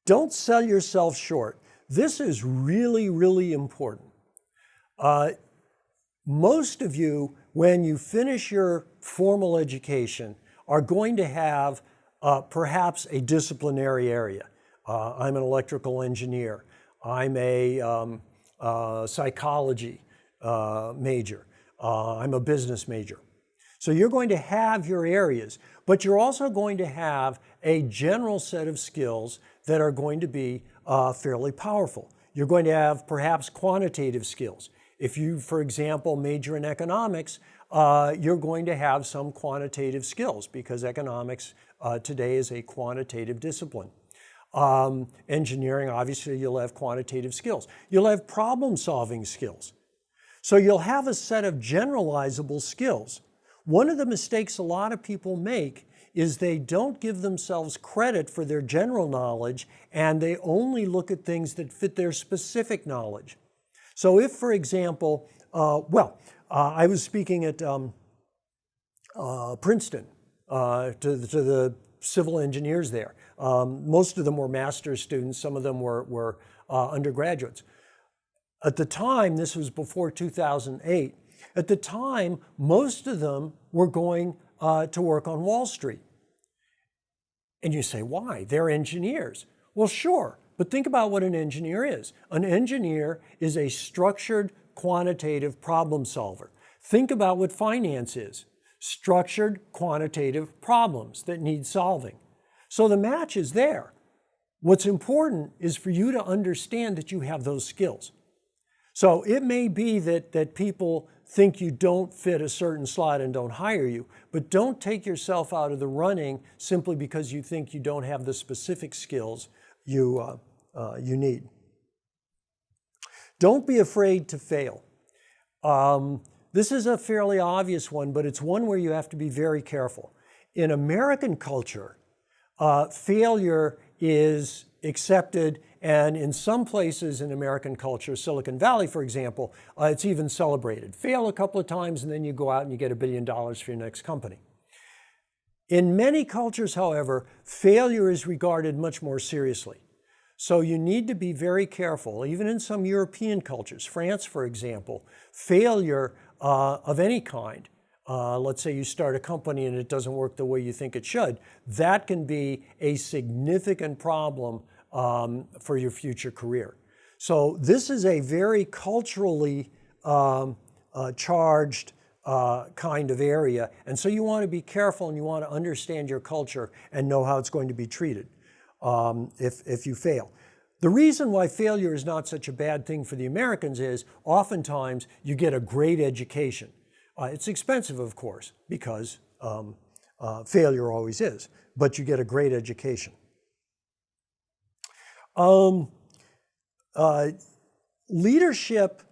Don't sell yourself short. This is really, really important. Most of you, when you finish your formal education, are going to have perhaps a disciplinary area. I'm an electrical engineer. I'm a psychology major. I'm a business major. So you're going to have your areas, but you're also going to have a general set of skills that are going to be fairly powerful. You're going to have perhaps quantitative skills. If you, for example, major in economics, you're going to have some quantitative skills because economics today is a quantitative discipline. Engineering, obviously, you'll have quantitative skills. You'll have problem-solving skills. So you'll have a set of generalizable skills. One of the mistakes a lot of people make is they don't give themselves credit for their general knowledge, and they only look at things that fit their specific knowledge. So if, for example, I was speaking at Princeton to the civil engineers there. Most of them were master's students, some of them were undergraduates. At the time, this was before 2008, at the time, most of them were going to work on Wall Street. And you say, why? They're engineers. Well, sure, but think about what an engineer is. An engineer is a structured, quantitative problem solver. Think about what finance is. Structured, quantitative problems that need solving. So the match is there. What's important is for you to understand that you have those skills. So it may be that people think you don't fit a certain slot and don't hire you, but don't take yourself out of the running simply because you think you don't have the specific skills you need. Don't be afraid to fail. This is a fairly obvious one, but it's one where you have to be very careful. In American culture, failure is accepted, and in some places in American culture, Silicon Valley, for example, it's even celebrated. Fail a couple of times and then you go out and you get $1 billion for your next company. In many cultures, however, failure is regarded much more seriously. So you need to be very careful, even in some European cultures. France, for example, failure of any kind, let's say you start a company and it doesn't work the way you think it should, that can be a significant problem for your future career. So this is a very culturally charged kind of area, and so you want to be careful and you want to understand your culture and know how it's going to be treated if you fail. The reason why failure is not such a bad thing for the Americans is oftentimes you get a great education. It's expensive, of course, because failure always is, but you get a great education. Leadership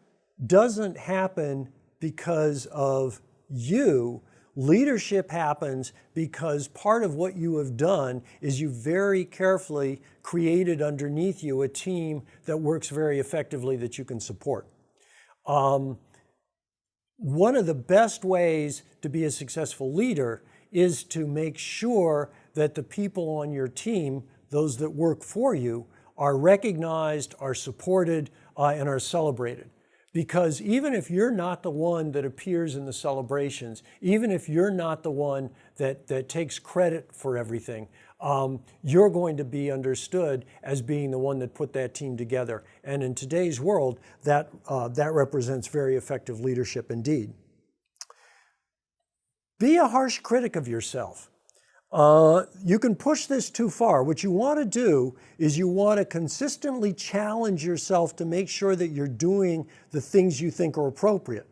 doesn't happen because of you. Leadership happens because part of what you have done is you very carefully created underneath you a team that works very effectively that you can support. One of the best ways to be a successful leader is to make sure that the people on your team, those that work for you, are recognized, are supported, and are celebrated. Because even if you're not the one that appears in the celebrations, even if you're not the one that takes credit for everything, you're going to be understood as being the one that put that team together. And in today's world, that represents very effective leadership indeed. Be a harsh critic of yourself. You can push this too far. What you want to do is you want to consistently challenge yourself to make sure that you're doing the things you think are appropriate.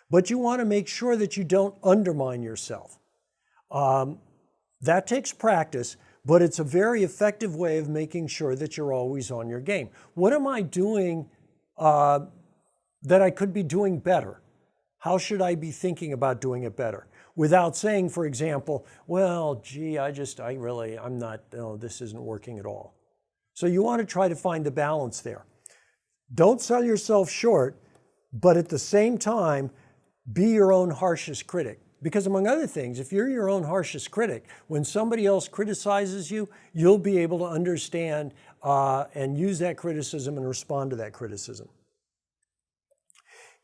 But you want to make sure that you don't undermine yourself. That takes practice, but it's a very effective way of making sure that you're always on your game. What am I doing that I could be doing better? How should I be thinking about doing it better? Without saying, for example, well, gee, I'm not, no, this isn't working at all. So you want to try to find the balance there. Don't sell yourself short, but at the same time, be your own harshest critic. Because among other things, if you're your own harshest critic, when somebody else criticizes you, you'll be able to understand and use that criticism and respond to that criticism.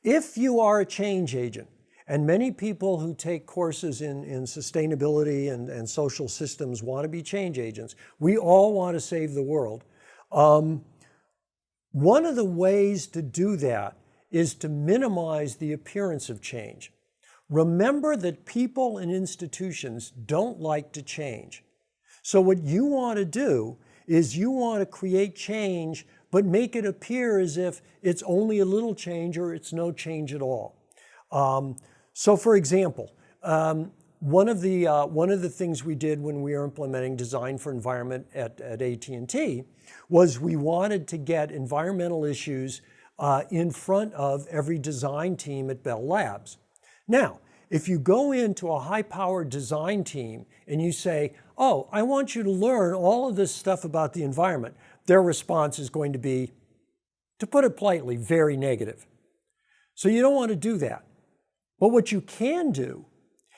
If you are a change agent, and many people who take courses in sustainability and social systems want to be change agents, we all want to save the world. One of the ways to do that is to minimize the appearance of change. Remember that people and institutions don't like to change. So what you want to do is you want to create change, but make it appear as if it's only a little change or it's no change at all. So for example, one of the things we did when we were implementing design for environment at AT&T was we wanted to get environmental issues in front of every design team at Bell Labs. Now, if you go into a high-powered design team and you say, oh, I want you to learn all of this stuff about the environment, their response is going to be, to put it politely, very negative. So you don't want to do that. But what you can do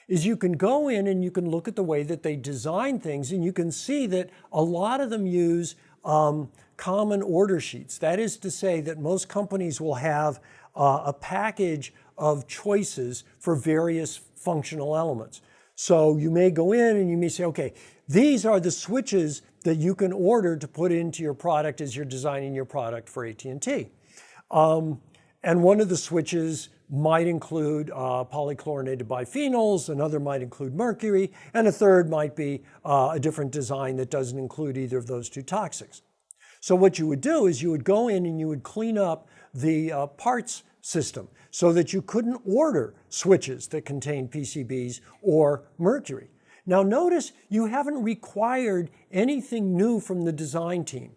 is you can go in and you can look at the way that they design things, and you can see that a lot of them use common order sheets. That is to say that most companies will have a package of choices for various functional elements. So you may go in and you may say, okay, these are the switches that you can order to put into your product as you're designing your product for AT&T. And one of the switches might include polychlorinated biphenyls, another might include mercury, and a third might be a different design that doesn't include either of those two toxics. So what you would do is you would go in and you would clean up the parts system so that you couldn't order switches that contain PCBs or mercury. Now notice you haven't required anything new from the design team.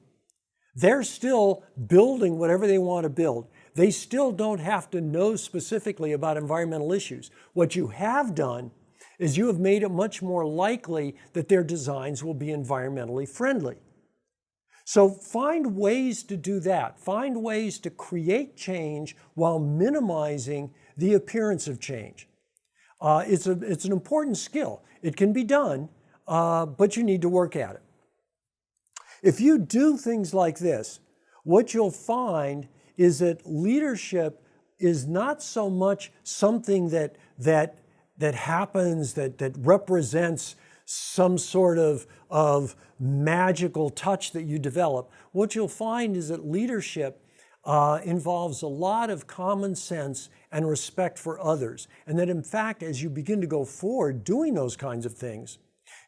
They're still building whatever they want to build. They still don't have to know specifically about environmental issues. What you have done is you have made it much more likely that their designs will be environmentally friendly. So find ways to do that. Find ways to create change while minimizing the appearance of change. It's an important skill. It can be done, but you need to work at it. If you do things like this, what you'll find is that leadership is not so much something that happens, that represents some sort of magical touch that you develop. What you'll find is that leadership involves a lot of common sense and respect for others. And that in fact, as you begin to go forward doing those kinds of things,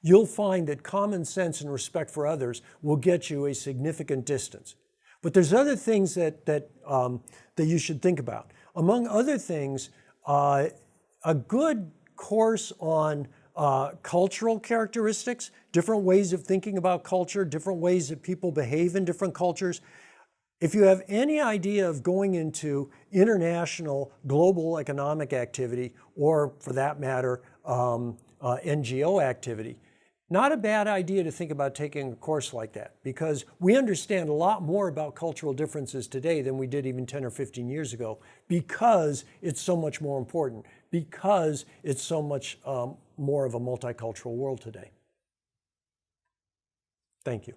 you'll find that common sense and respect for others will get you a significant distance. But there's other things that you should think about. Among other things, a good course on cultural characteristics, different ways of thinking about culture, different ways that people behave in different cultures. If you have any idea of going into international global economic activity, or for that matter, NGO activity, not a bad idea to think about taking a course like that, because we understand a lot more about cultural differences today than we did even 10 or 15 years ago, because it's so much more important, because it's so much more of a multicultural world today. Thank you.